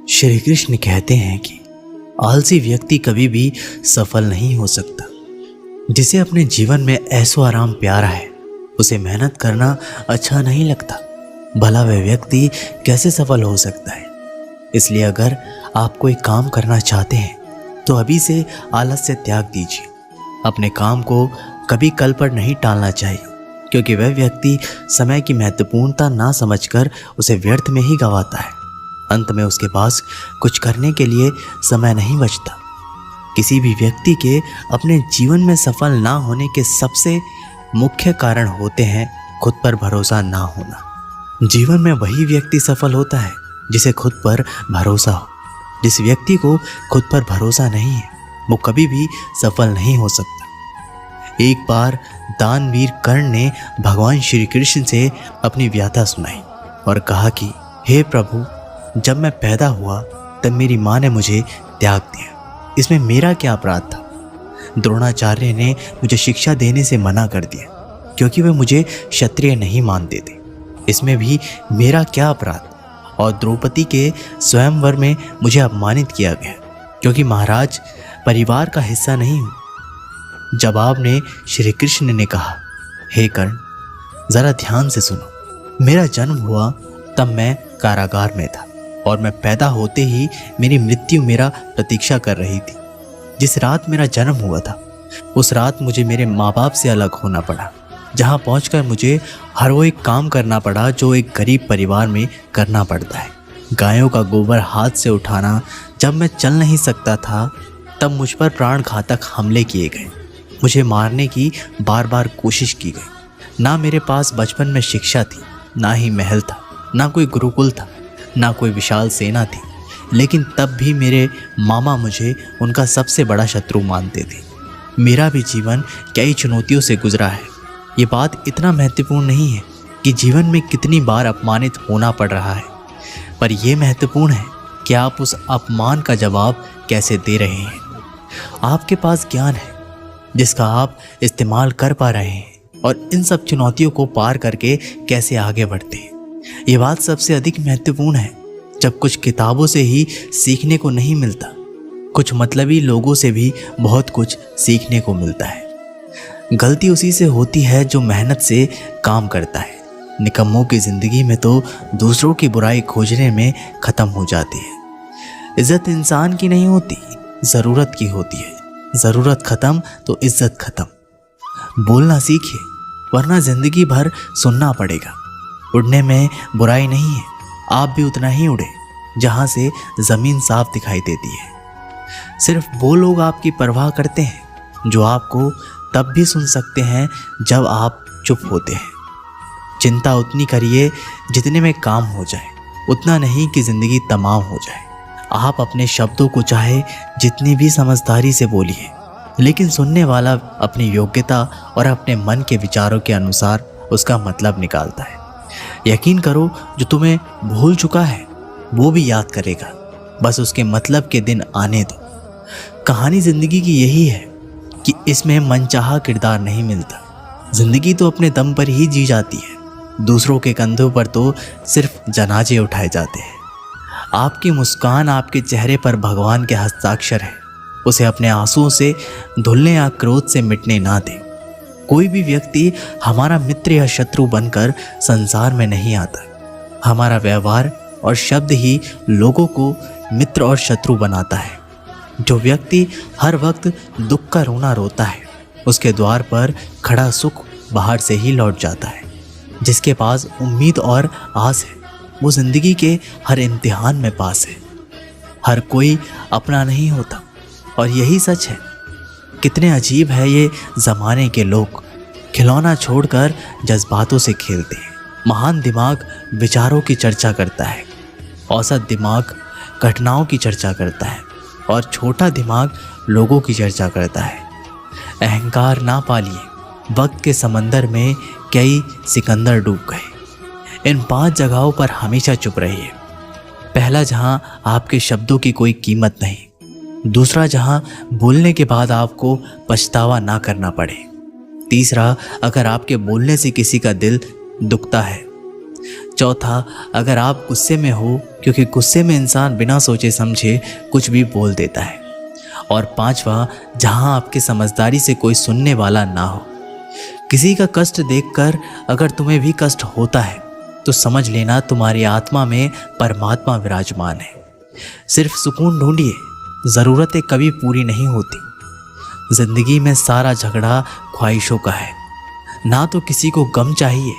श्री कृष्ण कहते हैं कि आलसी व्यक्ति कभी भी सफल नहीं हो सकता। जिसे अपने जीवन में ऐसो आराम प्यारा है उसे मेहनत करना अच्छा नहीं लगता। भला वह व्यक्ति कैसे सफल हो सकता है। इसलिए अगर आप कोई काम करना चाहते हैं तो अभी से आलस्य त्याग दीजिए। अपने काम को कभी कल पर नहीं टालना चाहिए, क्योंकि वह व्यक्ति समय की महत्वपूर्णता ना समझकर उसे व्यर्थ में ही गंवाता है। अंत में उसके पास कुछ करने के लिए समय नहीं बचता। किसी भी व्यक्ति के अपने जीवन में सफल ना होने के सबसे मुख्य कारण होते हैं खुद पर भरोसा ना होना। जीवन में वही व्यक्ति सफल होता है जिसे खुद पर भरोसा हो। जिस व्यक्ति को खुद पर भरोसा नहीं है वो कभी भी सफल नहीं हो सकता। एक बार दानवीर कर्ण ने भगवान श्री कृष्ण से अपनी व्यथा सुनाई और कहा कि हे प्रभु, जब मैं पैदा हुआ तब मेरी माँ ने मुझे त्याग दिया। इसमें मेरा क्या अपराध था। द्रोणाचार्य ने मुझे शिक्षा देने से मना कर दिया क्योंकि वे मुझे क्षत्रिय नहीं मानते थे। इसमें भी मेरा क्या अपराध। और द्रौपदी के स्वयंवर में मुझे अपमानित किया गया क्योंकि महाराज परिवार का हिस्सा नहीं हूँ। जवाब में श्री कृष्ण ने कहा, हे कर्ण, जरा ध्यान से सुनो। मेरा जन्म हुआ तब मैं कारागार में था और मैं पैदा होते ही मेरी मृत्यु मेरा प्रतीक्षा कर रही थी। जिस रात मेरा जन्म हुआ था उस रात मुझे मेरे माँ बाप से अलग होना पड़ा, जहाँ पहुंचकर मुझे हर वो एक काम करना पड़ा जो एक गरीब परिवार में करना पड़ता है। गायों का गोबर हाथ से उठाना। जब मैं चल नहीं सकता था तब मुझ पर प्राण घातक हमले किए गए। मुझे मारने की बार बार कोशिश की गई। ना मेरे पास बचपन में शिक्षा थी, ना ही महल था, ना कोई गुरुकुल था, ना कोई विशाल सेना थी। लेकिन तब भी मेरे मामा मुझे उनका सबसे बड़ा शत्रु मानते थे। मेरा भी जीवन कई चुनौतियों से गुजरा है। ये बात इतना महत्वपूर्ण नहीं है कि जीवन में कितनी बार अपमानित होना पड़ रहा है, पर यह महत्वपूर्ण है कि आप उस अपमान का जवाब कैसे दे रहे हैं। आपके पास ज्ञान है जिसका आप इस्तेमाल कर पा रहे हैं और इन सब चुनौतियों को पार करके कैसे आगे बढ़ते हैं। ये बात सबसे अधिक महत्वपूर्ण है। जब कुछ किताबों से ही सीखने को नहीं मिलता, कुछ मतलबी लोगों से भी बहुत कुछ सीखने को मिलता है। गलती उसी से होती है जो मेहनत से काम करता है। निकम्मों की ज़िंदगी में तो दूसरों की बुराई खोजने में ख़त्म हो जाती है। इज़्ज़त इंसान की नहीं होती, ज़रूरत की होती है। ज़रूरत ख़त्म तो इज़्ज़त ख़त्म। बोलना सीखिए वरना ज़िंदगी भर सुनना पड़ेगा। उड़ने में बुराई नहीं है, आप भी उतना ही उड़े जहाँ से ज़मीन साफ दिखाई देती है। सिर्फ वो लोग आपकी परवाह करते हैं जो आपको तब भी सुन सकते हैं जब आप चुप होते हैं। चिंता उतनी करिए जितने में काम हो जाए, उतना नहीं कि ज़िंदगी तमाम हो जाए। आप अपने शब्दों को चाहे जितनी भी समझदारी से बोलिए, लेकिन सुनने वाला अपनी योग्यता और अपने मन के विचारों के अनुसार उसका मतलब निकालता है। यकीन करो, जो तुम्हें भूल चुका है वो भी याद करेगा, बस उसके मतलब के दिन आने दो। कहानी ज़िंदगी की यही है कि इसमें मनचाहा किरदार नहीं मिलता। ज़िंदगी तो अपने दम पर ही जी जाती है। दूसरों के कंधों पर तो सिर्फ जनाजे उठाए जाते हैं। आपकी मुस्कान आपके चेहरे पर भगवान के हस्ताक्षर है। उसे अपने आंसुओं से धुलने या क्रोध से मिटने ना दें। कोई भी व्यक्ति हमारा मित्र या शत्रु बनकर संसार में नहीं आता। हमारा व्यवहार और शब्द ही लोगों को मित्र और शत्रु बनाता है। जो व्यक्ति हर वक्त दुख का रोना रोता है, उसके द्वार पर खड़ा सुख बाहर से ही लौट जाता है। जिसके पास उम्मीद और आस है, वो ज़िंदगी के हर इम्तिहान में पास है। हर कोई अपना नहीं होता और यही सच है। कितने अजीब है ये ज़माने के लोग, खिलौना छोड़कर जज्बातों से खेलते हैं। महान दिमाग विचारों की चर्चा करता है, औसत दिमाग घटनाओं की चर्चा करता है और छोटा दिमाग लोगों की चर्चा करता है। अहंकार ना पालिए, वक्त के समंदर में कई सिकंदर डूब गए। इन 5 जगहों पर हमेशा चुप रहिए। पहला, जहां आपके शब्दों की कोई कीमत नहीं। दूसरा, जहां बोलने के बाद आपको पछतावा ना करना पड़े। तीसरा, अगर आपके बोलने से किसी का दिल दुखता है। चौथा, अगर आप गुस्से में हो, क्योंकि गुस्से में इंसान बिना सोचे समझे कुछ भी बोल देता है। और पांचवा, जहां आपकी समझदारी से कोई सुनने वाला ना हो। किसी का कष्ट देखकर अगर तुम्हें भी कष्ट होता है तो समझ लेना तुम्हारी आत्मा में परमात्मा विराजमान है। सिर्फ सुकून ढूंढिए, ज़रूरतें कभी पूरी नहीं होती। जिंदगी में सारा झगड़ा ख्वाहिशों का है। ना तो किसी को गम चाहिए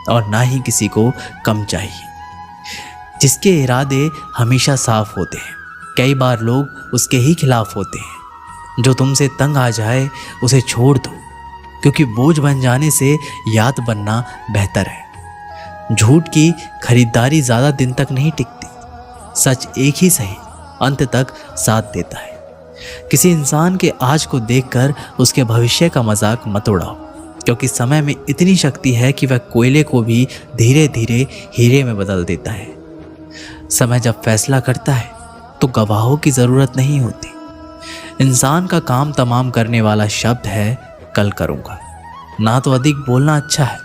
और ना ही किसी को कम चाहिए। जिसके इरादे हमेशा साफ होते हैं, कई बार लोग उसके ही खिलाफ होते हैं। जो तुमसे तंग आ जाए उसे छोड़ दो, क्योंकि बोझ बन जाने से याद बनना बेहतर है। झूठ की खरीदारी ज़्यादा दिन तक नहीं टिकती। सच एक ही सही अंत तक साथ देता है। किसी इंसान के आज को देखकर उसके भविष्य का मजाक मत उड़ाओ, क्योंकि समय में इतनी शक्ति है कि वह कोयले को भी धीरे धीरे हीरे में बदल देता है। समय जब फैसला करता है तो गवाहों की ज़रूरत नहीं होती। इंसान का काम तमाम करने वाला शब्द है कल करूँगा। ना तो अधिक बोलना अच्छा है,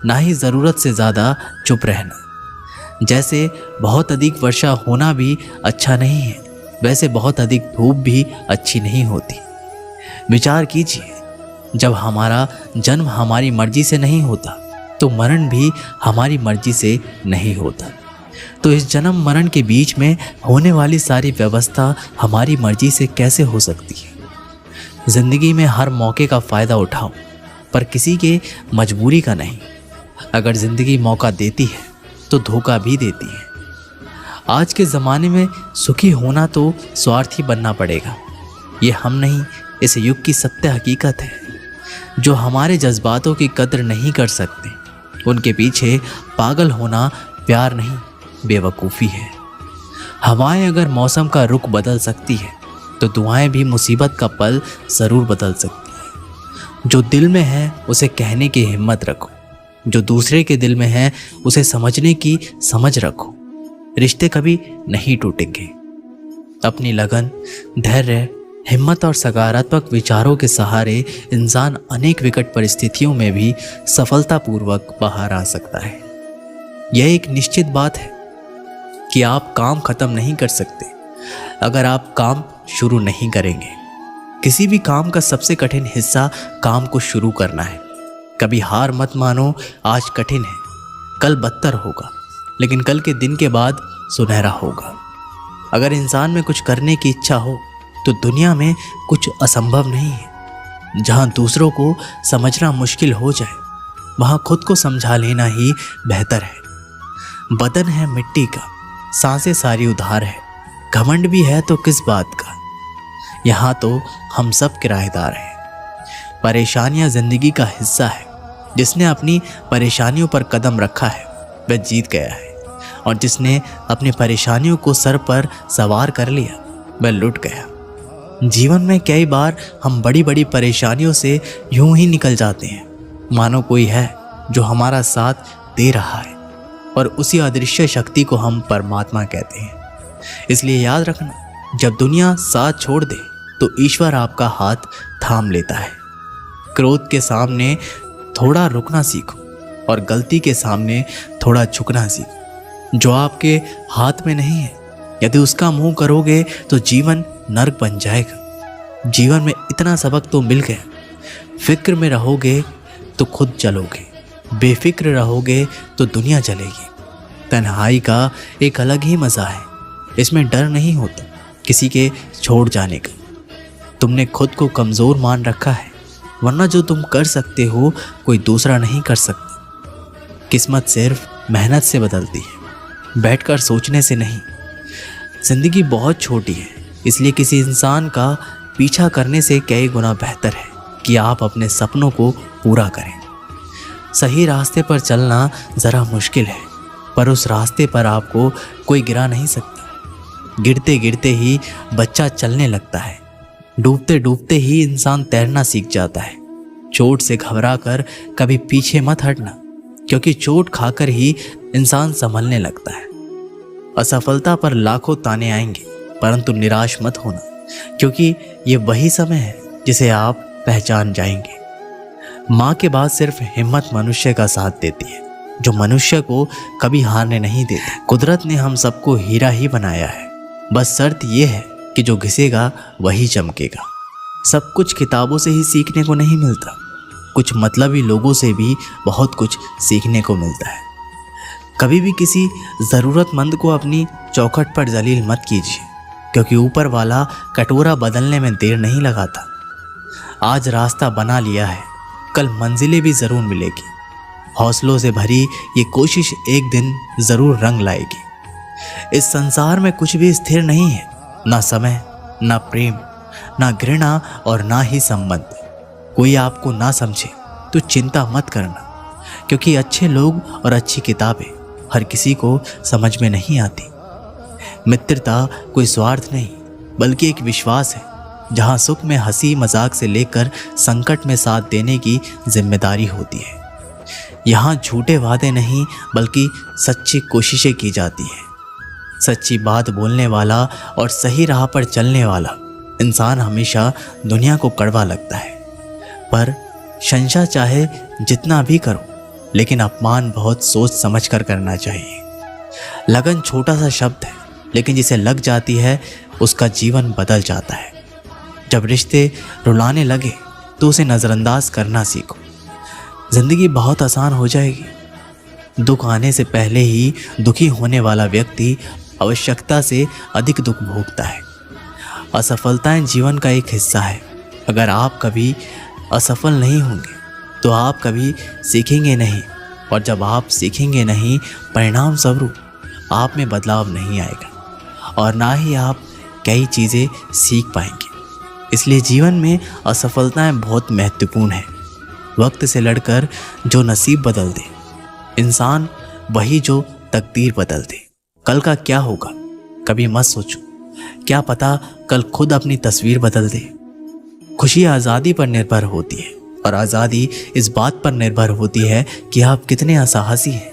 ना ही ज़रूरत से ज़्यादा चुप रहना। जैसे बहुत अधिक वर्षा होना भी अच्छा नहीं है, वैसे बहुत अधिक धूप भी अच्छी नहीं होती। विचार कीजिए, जब हमारा जन्म हमारी मर्जी से नहीं होता तो मरण भी हमारी मर्जी से नहीं होता। तो इस जन्म मरण के बीच में होने वाली सारी व्यवस्था हमारी मर्जी से कैसे हो सकती है? जिंदगी में हर मौके का फ़ायदा उठाओ, पर किसी के मजबूरी का नहीं। अगर ज़िंदगी मौका देती है तो धोखा भी देती है। आज के ज़माने में सुखी होना तो स्वार्थी बनना पड़ेगा। ये हम नहीं, इस युग की सत्य हकीकत है। जो हमारे जज्बातों की कद्र नहीं कर सकते, उनके पीछे पागल होना प्यार नहीं, बेवकूफ़ी है। हवाएं अगर मौसम का रुख बदल सकती है तो दुआएं भी मुसीबत का पल ज़रूर बदल सकती है। जो दिल में है उसे कहने की हिम्मत रखो, जो दूसरे के दिल में है उसे समझने की समझ रखो। रिश्ते कभी नहीं टूटेंगे। अपनी लगन, धैर्य, हिम्मत और सकारात्मक विचारों के सहारे इंसान अनेक विकट परिस्थितियों में भी सफलतापूर्वक बाहर आ सकता है। यह एक निश्चित बात है कि आप काम खत्म नहीं कर सकते अगर आप काम शुरू नहीं करेंगे। किसी भी काम का सबसे कठिन हिस्सा काम को शुरू करना है। कभी हार मत मानो। आज कठिन है, कल बदतर होगा, लेकिन कल के दिन के बाद सुनहरा होगा। अगर इंसान में कुछ करने की इच्छा हो तो दुनिया में कुछ असंभव नहीं है। जहाँ दूसरों को समझना मुश्किल हो जाए, वहाँ खुद को समझा लेना ही बेहतर है। बदन है मिट्टी का, सांसें सारी उधार है। घमंड भी है तो किस बात का, यहाँ तो हम सब किराएदार हैं। परेशानियाँ जिंदगी का हिस्सा है। जिसने अपनी परेशानियों पर कदम रखा है वह जीत गया है, और जिसने अपनी परेशानियों को सर पर सवार कर लिया वह लुट गया। जीवन में कई बार हम बड़ी बड़ी परेशानियों से यूं ही निकल जाते हैं मानो कोई है जो हमारा साथ दे रहा है, और उसी अदृश्य शक्ति को हम परमात्मा कहते हैं। इसलिए याद रखना, जब दुनिया साथ छोड़ दे तो ईश्वर आपका हाथ थाम लेता है। क्रोध के सामने थोड़ा रुकना सीखो और गलती के सामने थोड़ा झुकना सीखो। जो आपके हाथ में नहीं है, यदि उसका मुंह करोगे तो जीवन नर्क बन जाएगा। जीवन में इतना सबक तो मिल गया। फिक्र में रहोगे तो खुद जलोगे, बेफिक्र रहोगे तो दुनिया जलेगी। तन्हाई का एक अलग ही मज़ा है। इसमें डर नहीं होता किसी के छोड़ जाने का। तुमने खुद को कमज़ोर मान रखा है, वरना जो तुम कर सकते हो कोई दूसरा नहीं कर सकता। किस्मत सिर्फ मेहनत से बदलती है, बैठकर सोचने से नहीं। ज़िंदगी बहुत छोटी है, इसलिए किसी इंसान का पीछा करने से कई गुना बेहतर है कि आप अपने सपनों को पूरा करें। सही रास्ते पर चलना ज़रा मुश्किल है, पर उस रास्ते पर आपको कोई गिरा नहीं सकता। गिरते गिरते ही बच्चा चलने लगता है, डूबते डूबते ही इंसान तैरना सीख जाता है। चोट से घबराकर कभी पीछे मत हटना, क्योंकि चोट खाकर ही इंसान संभलने लगता है। असफलता पर लाखों ताने आएंगे, परंतु निराश मत होना, क्योंकि ये वही समय है जिसे आप पहचान जाएंगे। माँ के बाद सिर्फ हिम्मत मनुष्य का साथ देती है। जो मनुष्य को कभी हारने नहीं देते। कुदरत ने हम सबको हीरा ही बनाया है, बस शर्त यह है कि जो घिसेगा वही चमकेगा। सब कुछ किताबों से ही सीखने को नहीं मिलता, कुछ मतलबी लोगों से भी बहुत कुछ सीखने को मिलता है। कभी भी किसी ज़रूरतमंद को अपनी चौखट पर जलील मत कीजिए, क्योंकि ऊपर वाला कटोरा बदलने में देर नहीं लगाता। आज रास्ता बना लिया है, कल मंजिलें भी ज़रूर मिलेगी। हौसलों से भरी ये कोशिश एक दिन ज़रूर रंग लाएगी। इस संसार में कुछ भी स्थिर नहीं है, ना समय, ना प्रेम, ना घृणा और ना ही संबंध। कोई आपको ना समझे तो चिंता मत करना, क्योंकि अच्छे लोग और अच्छी किताबें हर किसी को समझ में नहीं आती। मित्रता कोई स्वार्थ नहीं, बल्कि एक विश्वास है, जहाँ सुख में हंसी मजाक से लेकर संकट में साथ देने की जिम्मेदारी होती है। यहाँ झूठे वादे नहीं, बल्कि सच्ची कोशिशें की जाती हैं। सच्ची बात बोलने वाला और सही राह पर चलने वाला इंसान हमेशा दुनिया को कड़वा लगता है। पर शंशा चाहे जितना भी करो, लेकिन अपमान बहुत सोच समझ कर करना चाहिए। लगन छोटा सा शब्द है, लेकिन जिसे लग जाती है उसका जीवन बदल जाता है। जब रिश्ते रुलाने लगे तो उसे नज़रअंदाज करना सीखो। ज़िंदगी बहुत आसान हो जाएगी। दुख आने से पहले ही दुखी होने वाला व्यक्ति आवश्यकता से अधिक दुख भोगता है। असफलताएं जीवन का एक हिस्सा है। अगर आप कभी असफल नहीं होंगे तो आप कभी सीखेंगे नहीं, और जब आप सीखेंगे नहीं, परिणाम स्वरूप आप में बदलाव नहीं आएगा और ना ही आप कई चीज़ें सीख पाएंगे। इसलिए जीवन में असफलताएं बहुत महत्वपूर्ण हैं। वक्त से लड़कर जो नसीब बदल दे इंसान, वही जो तकदीर बदल दे। कल का क्या होगा कभी मत सोचो, क्या पता कल खुद अपनी तस्वीर बदल दे। खुशी आज़ादी पर निर्भर होती है, और आज़ादी इस बात पर निर्भर होती है कि आप कितने साहसी हैं।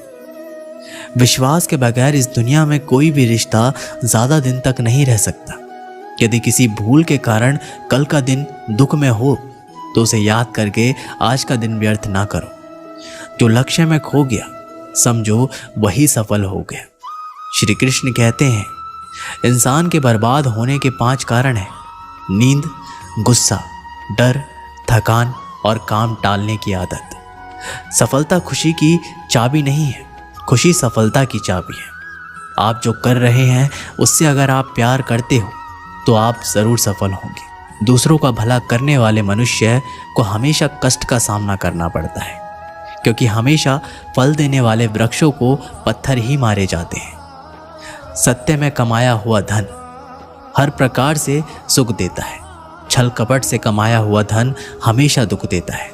विश्वास के बगैर इस दुनिया में कोई भी रिश्ता ज़्यादा दिन तक नहीं रह सकता। यदि किसी भूल के कारण कल का दिन दुख में हो तो उसे याद करके आज का दिन व्यर्थ ना करो। जो लक्ष्य में खो गया समझो वही सफल हो गया। श्री कृष्ण कहते हैं, इंसान के बर्बाद होने के 5 कारण हैं: नींद, गुस्सा, डर, थकान और काम टालने की आदत। सफलता खुशी की चाबी नहीं है, खुशी सफलता की चाबी है। आप जो कर रहे हैं उससे अगर आप प्यार करते हो तो आप ज़रूर सफल होंगे। दूसरों का भला करने वाले मनुष्य को हमेशा कष्ट का सामना करना पड़ता है, क्योंकि हमेशा फल देने वाले वृक्षों को पत्थर ही मारे जाते हैं। सत्य में कमाया हुआ धन हर प्रकार से सुख देता है, छल कपट से कमाया हुआ धन हमेशा दुख देता है।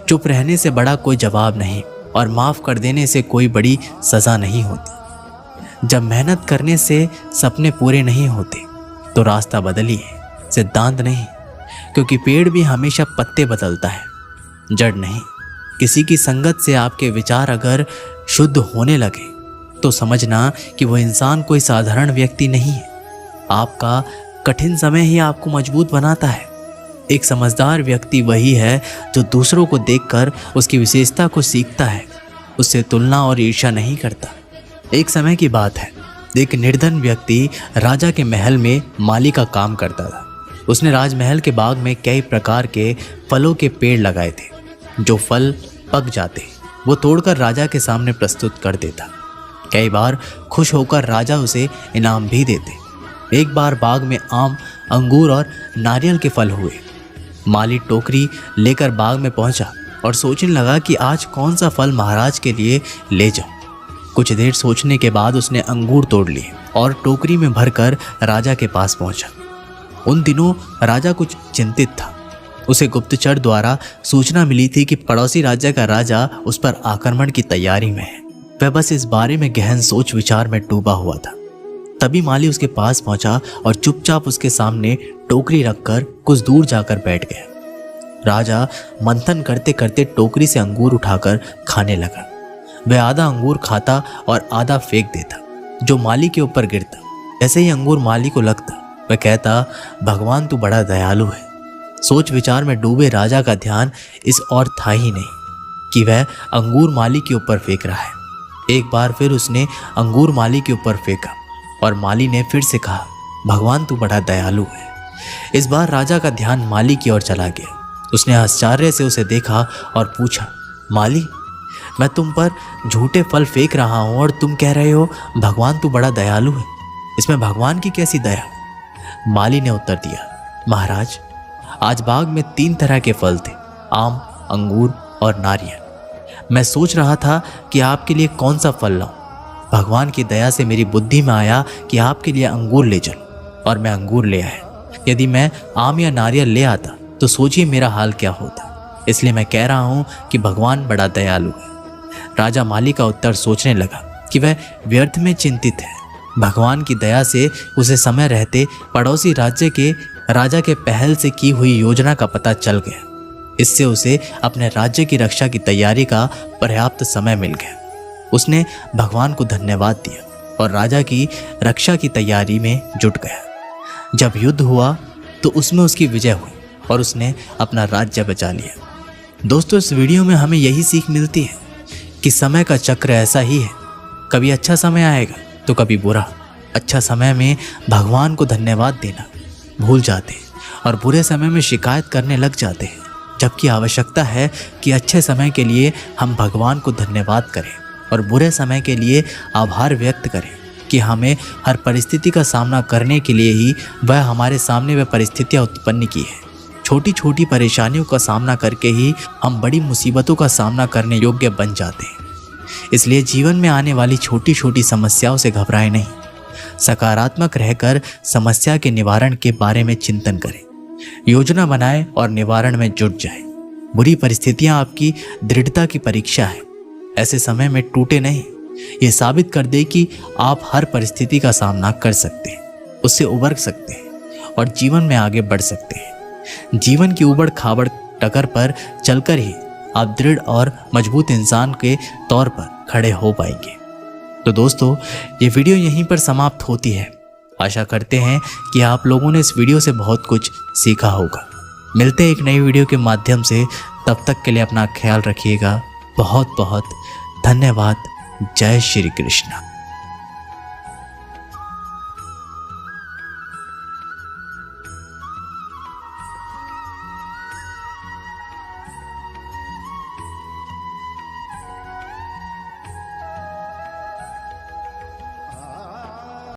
चुप रहने से बड़ा कोई जवाब नहीं, और माफ़ कर देने से कोई बड़ी सज़ा नहीं होती। जब मेहनत करने से सपने पूरे नहीं होते तो रास्ता बदलिए, सिद्धांत नहीं, क्योंकि पेड़ भी हमेशा पत्ते बदलता है, जड़ नहीं। किसी की संगत से आपके विचार अगर शुद्ध होने लगे तो समझना कि वो इंसान कोई साधारण व्यक्ति नहीं है। आपका कठिन समय ही आपको मजबूत बनाता है। एक समझदार व्यक्ति वही है जो दूसरों को देखकर उसकी विशेषता को सीखता है, उससे तुलना और ईर्ष्या नहीं करता। एक समय की बात है, एक निर्धन व्यक्ति राजा के महल में माली का काम करता था। उसने राजमहल के बाग में कई प्रकार के फलों के पेड़ लगाए थे। जो फल पक जाते वो तोड़कर राजा के सामने प्रस्तुत कर देता। कई बार खुश होकर राजा उसे इनाम भी देते। एक बार बाग में आम, अंगूर और नारियल के फल हुए। माली टोकरी लेकर बाग में पहुंचा और सोचने लगा कि आज कौन सा फल महाराज के लिए ले जाऊं। कुछ देर सोचने के बाद उसने अंगूर तोड़ लिए और टोकरी में भरकर राजा के पास पहुंचा। उन दिनों राजा कुछ चिंतित था। उसे गुप्तचर द्वारा सूचना मिली थी कि पड़ोसी राज्य का राजा उस पर आक्रमण की तैयारी में है। वह बस इस बारे में गहन सोच विचार में डूबा हुआ था। तभी माली उसके पास पहुंचा और चुपचाप उसके सामने टोकरी रखकर कुछ दूर जाकर बैठ गया। राजा मंथन करते करते टोकरी से अंगूर उठाकर खाने लगा। वह आधा अंगूर खाता और आधा फेंक देता, जो माली के ऊपर गिरता। ऐसे ही अंगूर माली को लगता। वह कहता, भगवान तू बड़ा दयालु है। सोच विचार में डूबे राजा का ध्यान इस और था ही नहीं। कि वह अंगूर माली के ऊपर फेंक रहा है। एक बार फिर उसने अंगूर माली के ऊपर फेंका और माली ने फिर से कहा, भगवान तू बड़ा दयालु है। इस बार राजा का ध्यान माली की ओर चला गया। उसने आश्चर्य से उसे देखा और पूछा, माली, मैं तुम पर झूठे फल फेंक रहा हूं और तुम कह रहे हो भगवान तू बड़ा दयालु है, इसमें भगवान की कैसी दया? माली ने उत्तर दिया, महाराज, आज बाग में 3 तरह के फल थे, आम, अंगूर और नारियल। मैं सोच रहा था कि आपके लिए कौन सा फल लाऊं। भगवान की दया से मेरी बुद्धि में आया कि आपके लिए अंगूर ले चलूं और मैं अंगूर ले आया। यदि मैं आम या नारियल ले आता तो सोचिए मेरा हाल क्या होता। इसलिए मैं कह रहा हूं कि भगवान बड़ा दयालु है। राजा माली का उत्तर सोचने लगा कि वह व्यर्थ में चिंतित है। भगवान की दया से उसे समय रहते पड़ोसी राज्य के राजा के पहल से की हुई योजना का पता चल गया। इससे उसे अपने राज्य की रक्षा की तैयारी का पर्याप्त समय मिल गया। उसने भगवान को धन्यवाद दिया और राजा की रक्षा की तैयारी में जुट गया। जब युद्ध हुआ तो उसमें उसकी विजय हुई और उसने अपना राज्य बचा लिया। दोस्तों, इस वीडियो में हमें यही सीख मिलती है कि समय का चक्र ऐसा ही है, कभी अच्छा समय आएगा तो कभी बुरा। अच्छा समय में भगवान को धन्यवाद देना भूल जाते हैं और बुरे समय में शिकायत करने लग जाते हैं, जबकि आवश्यकता है कि अच्छे समय के लिए हम भगवान को धन्यवाद करें और बुरे समय के लिए आभार व्यक्त करें कि हमें हर परिस्थिति का सामना करने के लिए ही वह हमारे सामने वह परिस्थितियाँ उत्पन्न की है। छोटी छोटी परेशानियों का सामना करके ही हम बड़ी मुसीबतों का सामना करने योग्य बन जाते हैं। इसलिए जीवन में आने वाली छोटी छोटी समस्याओं से घबराएं नहीं, सकारात्मक रहकर समस्या के निवारण के बारे में चिंतन करें, योजना बनाएं और निवारण में जुट जाएं। बुरी परिस्थितियां आपकी दृढ़ता की परीक्षा है। ऐसे समय में टूटे नहीं, ये साबित कर दे कि आप हर परिस्थिति का सामना कर सकते हैं, उससे उबर सकते हैं और जीवन में आगे बढ़ सकते हैं। जीवन की उबड़ खाबड़ टकर पर चलकर ही आप दृढ़ और मजबूत इंसान के तौर पर खड़े हो पाएंगे। तो दोस्तों, ये वीडियो यहीं पर समाप्त होती है। आशा करते हैं कि आप लोगों ने इस वीडियो से बहुत कुछ सीखा होगा। मिलते हैं एक नई वीडियो के माध्यम से, तब तक के लिए अपना ख्याल रखिएगा। बहुत बहुत धन्यवाद। जय श्री कृष्ण।